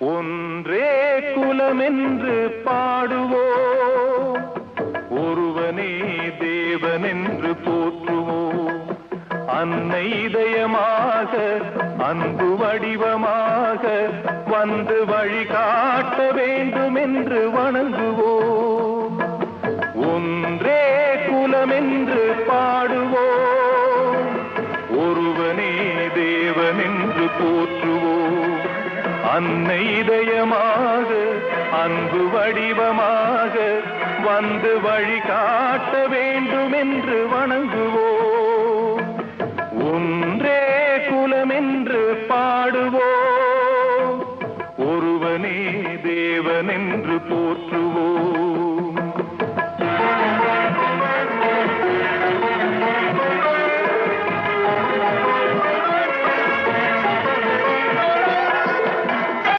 ஒன்றே குலமென்று பாடுவோம், ஒருவனே தேவனென்று போற்றுவோம். அன்னை இதயமாக அன்பு வடிவமாக வந்து வழிகாட்ட வேண்டும் என்று வணங்குவோம். ஒன்றே குலமென்று பாடுவோம், ஒருவனே தேவனென்று போற்றுவோம். அன்னை இதயமாக அன்பு வடிவமாக வந்து வழிகாட்ட வேண்டும் என்று வணங்குவோம். ஒன்றே குலமென்று பாடுவோம், ஒருவனே தேவனென்று